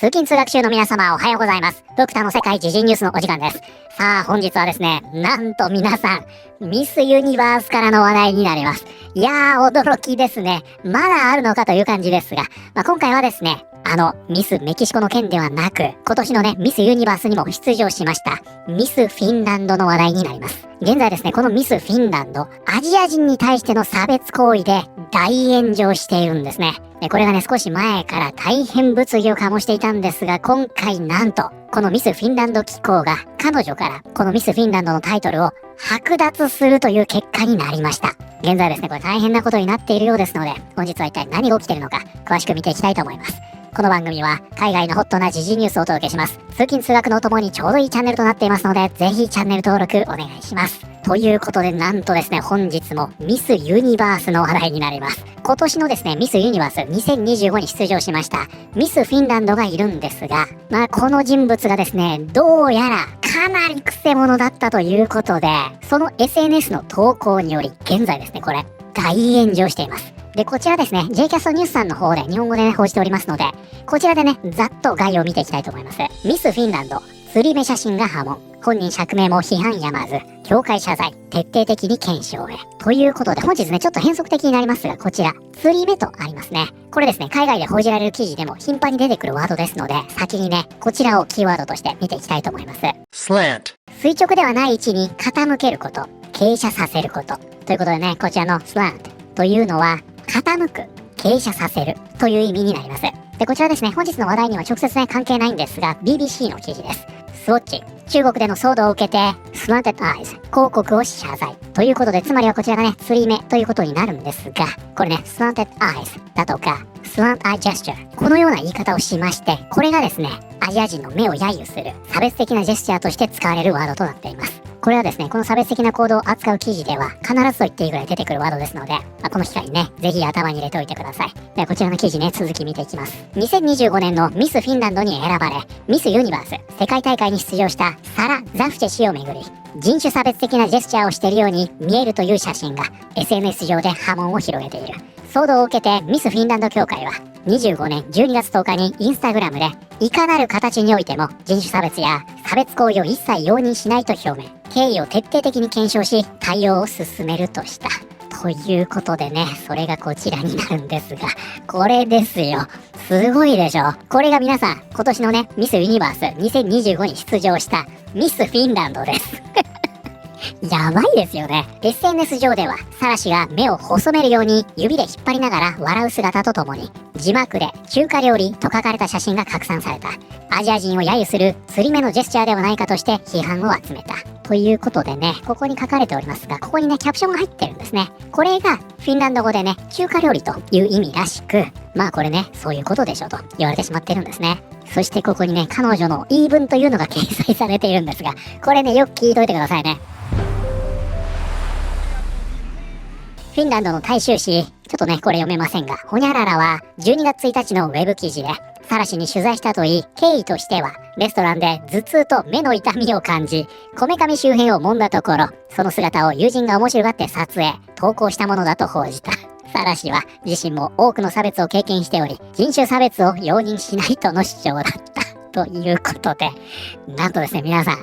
通勤通学中の皆様おはようございます。ドクターの世界時事ニュースのお時間です。さあ本日はですね、なんと皆さん、ミスユニバースからの話題になります。いやー驚きですね。まだあるのかという感じですが、今回はですね、ミスメキシコの件ではなく、今年のね、ミスユニバースにも出場しました、ミスフィンランドの話題になります。現在ですね、このミスフィンランド、アジア人に対しての差別行為で大炎上しているんですね。これがね、少し前から大変物議を醸していたんですが、今回なんと、このミスフィンランド機構が彼女からこのミスフィンランドのタイトルを剥奪するという結果になりました。現在ですね、これ大変なことになっているようですので、本日は一体何が起きているのか、詳しく見ていきたいと思います。この番組は海外のホットな時事ニュースをお届けします。通勤通学のお供にちょうどいいチャンネルとなっていますので、ぜひチャンネル登録お願いします。ということで、なんとですね、本日もミスユニバースの話題になります。今年のですね、ミスユニバース2025に出場しましたミスフィンランドがいるんですが、この人物がですね、どうやらかなりクセ者だったということで、その SNS の投稿により、現在ですね、これ大炎上しています。で、こちらですね、J キャストニュースさんの方で日本語でね、報じておりますので、こちらでね、ざっと概要を見ていきたいと思います。ミスフィンランド、釣り目写真が波紋。本人釈明も批判やまず。協会謝罪、徹底的に検証へ。ということで、本日ね、ちょっと変則的になりますが、こちら、釣り目とありますね。これですね、海外で報じられる記事でも頻繁に出てくるワードですので、先にね、こちらをキーワードとして見ていきたいと思います。Slant。垂直ではない位置に傾けること、傾斜させること。ということでね、こちらの slant というのは、傾く、傾斜させるという意味になります。で、こちらですね、本日の話題には直接ね、関係ないんですが、BBC の記事です。スウォッチ、中国での騒動を受けて、Slanted Eyes、広告を謝罪。ということで、つまりはこちらがね、釣り目ということになるんですが、これね、Slanted Eyes だとか、Slant Eye Gesture、このような言い方をしまして、これがですね、アジア人の目を揶揄する、差別的なジェスチャーとして使われるワードとなっています。これはですね、この差別的な行動を扱う記事では必ずと言っていいぐらい出てくるワードですので、この機会にね、ぜひ頭に入れておいてください。ではこちらの記事ね、続き見ていきます。2025年のミスフィンランドに選ばれ、ミスユニバース世界大会に出場したサラ・ザフチェ氏をめぐり、人種差別的なジェスチャーをしているように見えるという写真が SNS 上で波紋を広げている。騒動を受けてミスフィンランド協会は25年12月10日にインスタグラムで、いかなる形においても人種差別や差別行為を一切容認しないと表明。経緯を徹底的に検証し、対応を進めるとした。ということでね、それがこちらになるんですが、これですよ。すごいでしょ。これが皆さん、今年のね、ミスユニバース2025に出場したミスフィンランドです。やばいですよね。SNS 上では、サラ氏が目を細めるように指で引っ張りながら笑う姿とともに、字幕で中華料理と書かれた写真が拡散された。アジア人を揶揄する釣り目のジェスチャーではないかとして批判を集めた。ということでね、ここに書かれておりますが、ここにね、キャプションが入ってるんですね。これがフィンランド語でね、中華料理という意味らしく、これね、そういうことでしょと言われてしまってるんですね。そしてここにね、彼女の言い分というのが掲載されているんですが、これね、よく聞いといてくださいね。フィンランドの大衆紙、ちょっとね、これ読めませんが、ホニャララは12月1日のウェブ記事で、サラ氏に取材したといい、経緯としては、レストランで頭痛と目の痛みを感じ、こめかみ周辺を揉んだところ、その姿を友人が面白がって撮影、投稿したものだと報じた。サラ氏は自身も多くの差別を経験しており、人種差別を容認しないとの主張だった。ということで、なんとですね、皆さん、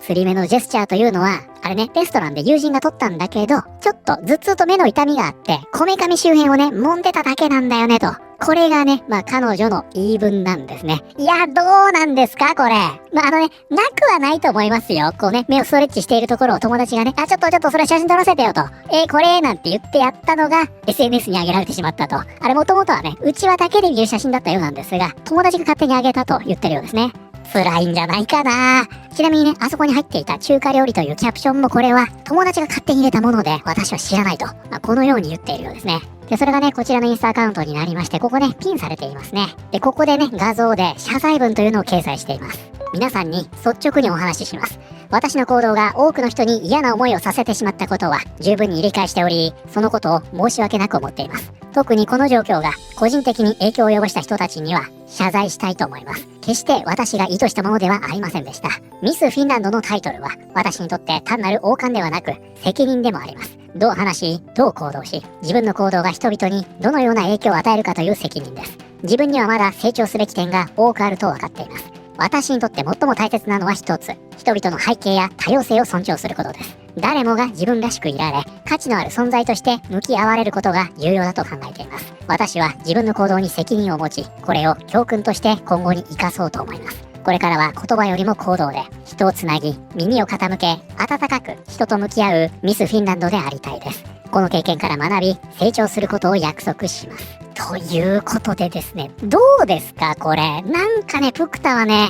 釣り目のジェスチャーというのは、あれね、レストランで友人が撮ったんだけど、ちょっと頭痛と目の痛みがあって、こめかみ周辺をね、揉んでただけなんだよねと。これがね、彼女の言い分なんですね。いや、どうなんですかこれ。なくはないと思いますよ。こうね、目をストレッチしているところを友達がね、ちょっとそれ写真撮らせてよと。これなんて言ってやったのが SNS に上げられてしまったと。あれもともとはね、うちわだけで見る写真だったようなんですが、友達が勝手に上げたと言ってるようですね。辛いんじゃないかな。ちなみにね、あそこに入っていた中華料理というキャプションもこれは友達が勝手に入れたもので私は知らないと、このように言っているようですね。で、それがね、こちらのインスタアカウントになりまして、ここね、ピンされていますね。で、ここでね、画像で謝罪文というのを掲載しています。皆さんに率直にお話しします。私の行動が多くの人に嫌な思いをさせてしまったことは十分に理解しており、そのことを申し訳なく思っています。特にこの状況が個人的に影響を及ぼした人たちには謝罪したいと思います。決して私が意図したものではありませんでした。ミス・フィンランドのタイトルは私にとって単なる王冠ではなく責任でもあります。どう話し、どう行動し、自分の行動が人々にどのような影響を与えるかという責任です。自分にはまだ成長すべき点が多くあると分かっています。私にとって最も大切なのは一つ、人々の背景や多様性を尊重することです。誰もが自分らしくいられ、価値のある存在として向き合われることが重要だと考えています。私は自分の行動に責任を持ち、これを教訓として今後に生かそうと思います。これからは言葉よりも行動で人をつなぎ、耳を傾け、温かく人と向き合うミス・フィンランドでありたいです。この経験から学び、成長することを約束します。ということでですね、どうですかこれ。なんかね、プクタはね、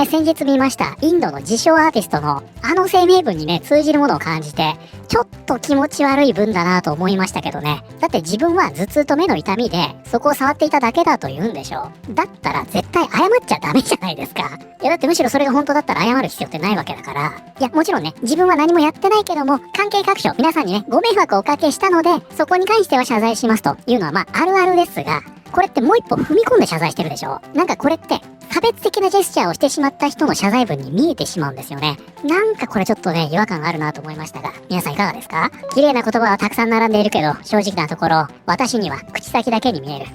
先日見ました、インドの自称アーティストの声明文にね、通じるものを感じて、ちょっと気持ち悪い文だなと思いましたけどね。だって自分は頭痛と目の痛みで、そこを触っていただけだと言うんでしょう。だったら絶対謝っちゃダメじゃないですか。いやだってむしろそれが本当だったら謝る必要ってないわけだから。いやもちろんね、自分は何もやってないけども、関係各所、皆さんにね、ご迷惑をおかけしたので、そこに関しては謝罪しますというのはあるあるですが、これってもう一歩踏み込んで謝罪してるでしょ。なんかこれって差別的なジェスチャーをしてしまった人の謝罪文に見えてしまうんですよね。なんかこれちょっとね、違和感があるなと思いましたが、皆さんいかがですか？綺麗な言葉はたくさん並んでいるけど、正直なところ、私には口先だけに見える。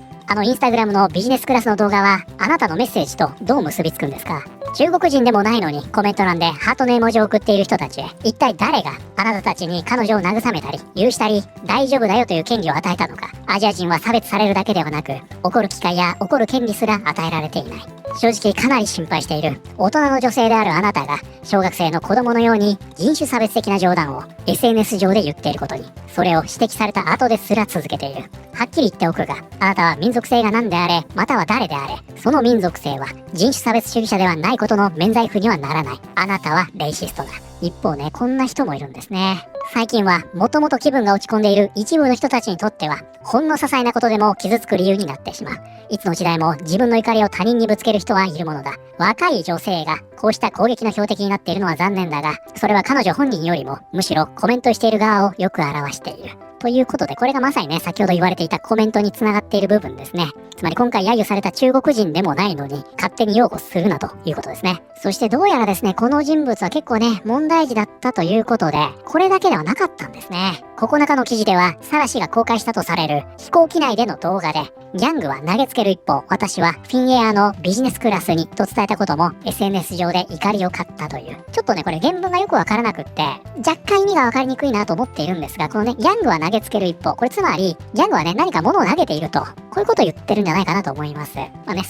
インスタグラムのビジネスクラスの動画は、あなたのメッセージとどう結びつくんですか？中国人でもないのにコメント欄でハートの絵文字を送っている人たちへ、一体誰があなたたちに彼女を慰めたり許したり大丈夫だよという権利を与えたのか。アジア人は差別されるだけではなく、怒る機会や怒る権利すら与えられていない。正直かなり心配している。大人の女性であるあなたが小学生の子供のように人種差別的な冗談を SNS 上で言っていることに、それを指摘された後ですら続けている。はっきり言っておくが、あなたは民族性が何であれ、または誰であれ、その民族性は人種差別主義者ではないことの免罪符にはならない。あなたはレイシストだ。一方ね、こんな人もいるんですね。最近はもともと気分が落ち込んでいる一部の人たちにとっては、ほんの些細なことでも傷つく理由になってしまう。いつの時代も自分の怒りを他人にぶつける人はいるものだ。若い女性がこうした攻撃の標的になっているのは残念だが、それは彼女本人よりもむしろコメントしている側をよく表している。ということで、これがまさにね、先ほど言われていたコメントにつながっている部分ですね。つまり今回揶揄された中国人でもないのに勝手に擁護するなということですね。そしてどうやらですね、この人物は結構ね、問題児だったということで、これだけではなかったんですね。9日の記事では、サラ氏が公開したとされる飛行機内での動画で、ギャングは投げつける一方、私はフィンエアのビジネスクラスにと伝えたことも SNS 上で怒りを買ったという。ちょっとね、これ原文がよくわからなくって、若干意味がわかりにくいなと思っているんですが、このね、ギャングは投げつける一方、これつまり、ギャングはね、何か物を投げていると、こういうことを言ってるんじゃないかなと思います。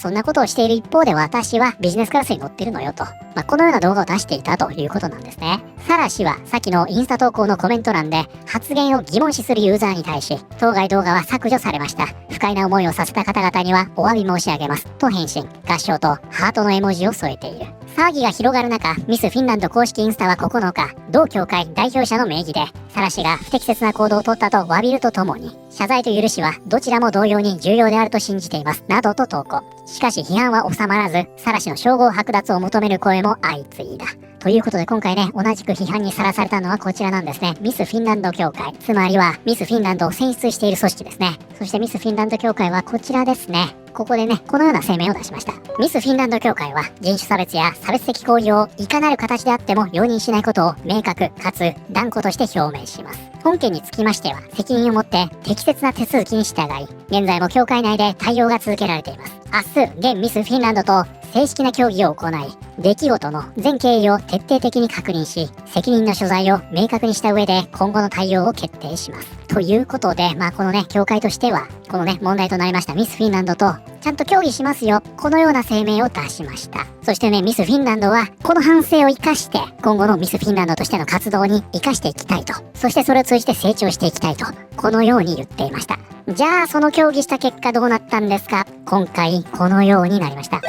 そんなことをしている一方で私はビジネスクラスに乗ってるのよと。このような動画を出していたということなんですね。サラ氏はさっきのインスタ投稿のコメント欄で発言を疑問視するユーザーに対し、当該動画は削除されました。不快な思いをさせた方々にはお詫び申し上げます。と返信。合唱とハートの絵文字を添えている。騒ぎが広がる中、ミスフィンランド公式インスタは9日、同協会代表者の名義で、サラ氏が不適切な行動をとったと詫びるとともに、謝罪と許しはどちらも同様に重要であると信じています。などと投稿。しかし批判は収まらず、サラ氏の称号剥奪を求める声も相次いだ。ということで今回ね、同じく批判にさらされたのはこちらなんですね。ミスフィンランド協会。つまりはミスフィンランドを選出している組織ですね。そしてミスフィンランド協会はこちらですね。ここでね、このような声明を出しました。ミスフィンランド協会は人種差別や差別的行為をいかなる形であっても容認しないことを明確かつ断固として表明します。本件につきましては責任を持って適切な手続きに従い、現在も協会内で対応が続けられています。明日、現ミスフィンランドと正式な協議を行い、出来事の全経緯を徹底的に確認し、責任の所在を明確にした上で今後の対応を決定します。ということで、このね、協会としては、このね、問題となりましたミスフィンランドと、ちゃんと協議しますよ。このような声明を出しました。そしてね、ミスフィンランドは、この反省を生かして、今後のミスフィンランドとしての活動に生かしていきたいと。そしてそれを通じて成長していきたいと。このように言っていました。じゃあ、その協議した結果どうなったんですか？今回、このようになりました。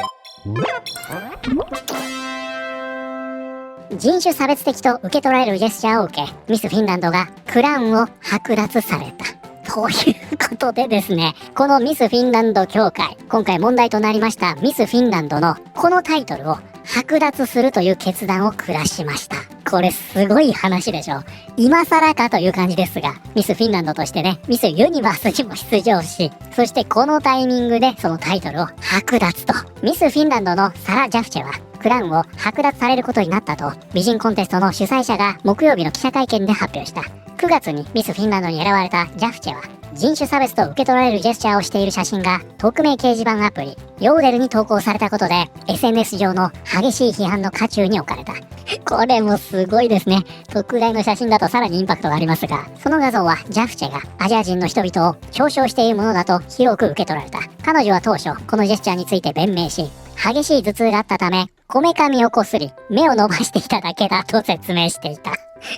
人種差別的と受け取られるジェスチャーを受け、ミスフィンランドがクラウンを剥奪された。ということでですね、このミスフィンランド協会、今回問題となりましたミスフィンランドのこのタイトルを剥奪するという決断を下しました。これすごい話でしょ。今更かという感じですが、ミスフィンランドとしてね、ミスユニバースにも出場し、そしてこのタイミングでそのタイトルを剥奪と。ミスフィンランドのサラ・ジャフチェは、クラウンを剥奪されることになったと、美人コンテストの主催者が木曜日の記者会見で発表した。9月にミスフィンランドに選ばれたジャフチェは、人種差別と受け取られるジェスチャーをしている写真が匿名掲示板アプリヨーデルに投稿されたことで SNS 上の激しい批判の渦中に置かれた。これもすごいですね。特大の写真だとさらにインパクトがありますが、その画像はジャフチェがアジア人の人々を嘲笑しているものだと広く受け取られた。彼女は当初このジェスチャーについて弁明し、激しい頭痛があったためこめかみをこすり目を伸ばしていただけだと説明していた。こ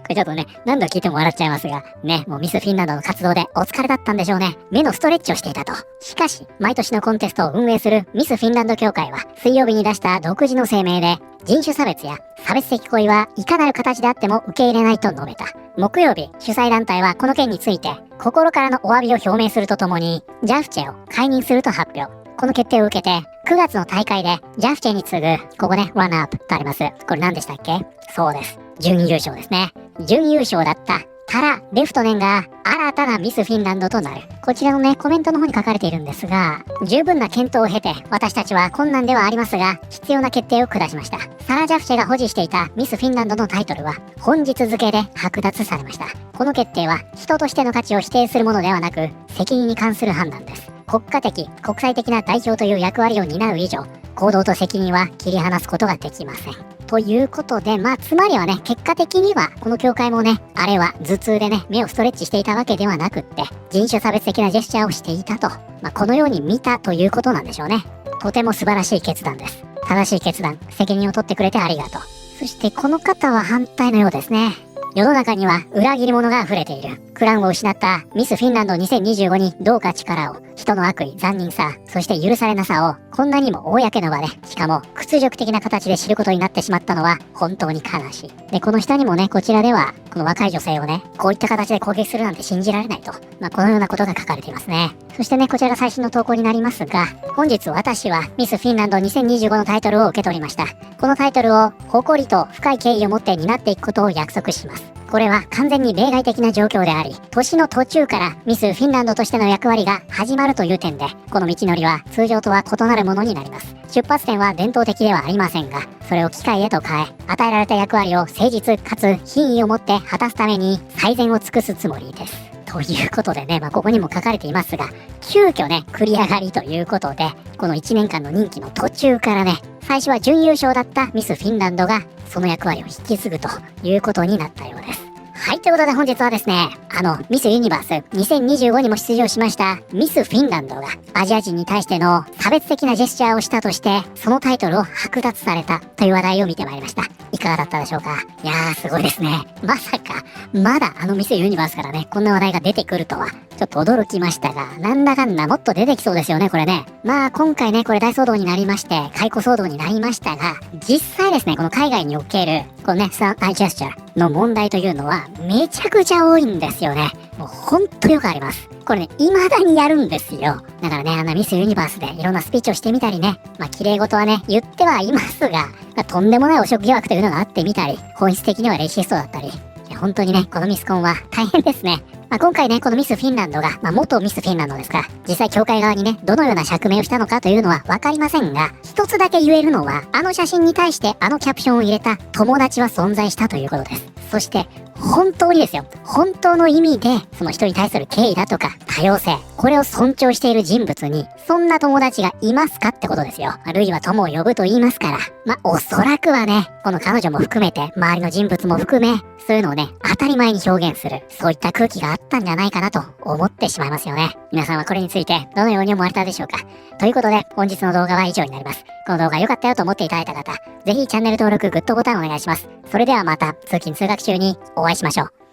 れちょっとね、何度聞いても笑っちゃいますが、ね、もうミスフィンランドの活動でお疲れだったんでしょうね。目のストレッチをしていたと。しかし、毎年のコンテストを運営するミスフィンランド協会は、水曜日に出した独自の声明で、人種差別や差別的行為はいかなる形であっても受け入れないと述べた。木曜日、主催団体はこの件について、心からのお詫びを表明するとともに、ジャフチェを解任すると発表。この決定を受けて、9月の大会で、ジャフチェに次ぐ、ここね、ランアップとあります。これ何でしたっけ？そうです。準優勝ですね。準優勝だったタラ・レフトネンが新たなミスフィンランドとなる。こちらのね、コメントの方に書かれているんですが、十分な検討を経て、私たちは困難ではありますが、必要な決定を下しました。サラ・ジャフチェが保持していたミスフィンランドのタイトルは、本日付で剥奪されました。この決定は、人としての価値を否定するものではなく、責任に関する判断です。国家的、国際的な代表という役割を担う以上、行動と責任は切り離すことができません。ということで、つまりはね、結果的には、この協会もね、あれは頭痛でね、目をストレッチしていたわけではなくって、人種差別的なジェスチャーをしていたと、このように見たということなんでしょうね。とても素晴らしい決断です。正しい決断、責任を取ってくれてありがとう。そしてこの方は反対のようですね。世の中には裏切り者が溢れている。クラウンを失ったミスフィンランド2025にどうか力を。人の悪意、残忍さ、そして許されなさをこんなにも公の場で、しかも屈辱的な形で知ることになってしまったのは本当に悲しい。で、この下にもね、こちらでは、この若い女性をね、こういった形で攻撃するなんて信じられないと。このようなことが書かれていますね。そしてね、こちらが最新の投稿になりますが、本日私はミスフィンランド2025のタイトルを受け取りました。このタイトルを誇りと深い敬意を持って担っていくことを約束します。これは完全に例外的な状況であり、年の途中からミスフィンランドとしての役割が始まるという点で、この道のりは通常とは異なるものになります。出発点は伝統的ではありませんが、それを機械へと変え、与えられた役割を誠実かつ品位を持って果たすために最善を尽くすつもりです。ということでね、ここにも書かれていますが、急遽ね、繰り上がりということで、この1年間の任期の途中からね、最初は準優勝だったミスフィンランドが、その役割を引き継ぐということになったようです。はい、ということで本日はですね、ミスユニバース2025にも出場しましたミスフィンランドがアジア人に対しての差別的なジェスチャーをしたとして、そのタイトルを剥奪されたという話題を見てまいりました。いかがだったでしょうか？いやー、すごいですね。まさか、まだミスユニバースからね、こんな話題が出てくるとは、ちょっと驚きましたが、なんだかんだもっと出てきそうですよね、これね。今回ね、これ大騒動になりまして、解雇騒動になりましたが、実際ですね、この海外における、このね、サンアイジェスチャーの問題というのは、めちゃくちゃ多いんですよね。もうほんとよくあります。これね、未だにやるんですよ。だからね、ミスユニバースでいろんなスピーチをしてみたりね、綺麗事はね、言ってはいますが、とんでもない汚職疑惑というのがあってみたり、本質的にはレイシストだったり、本当にね、このミスコンは大変ですね。今回ね、このミスフィンランドが、元ミスフィンランドですから、実際協会側にね、どのような釈明をしたのかというのはわかりませんが、一つだけ言えるのは、写真に対してキャプションを入れた友達は存在したということです。そして、本当にですよ、本当の意味で、その人に対する敬意だとか、多様性、これを尊重している人物に、そんな友達がいますかってことですよ。類は友を呼ぶと言いますから、おそらくはね、この彼女も含めて、周りの人物も含め、そういうのをね、当たり前に表現する、そういった空気があったんじゃないかなと思ってしまいますよね。皆さんはこれについて、どのように思われたでしょうか？ということで、本日の動画は以上になります。この動画良かったよと思っていただいた方、ぜひチャンネル登録、グッドボタンお願いします。それではまた、通勤通学中にお会いしましょう。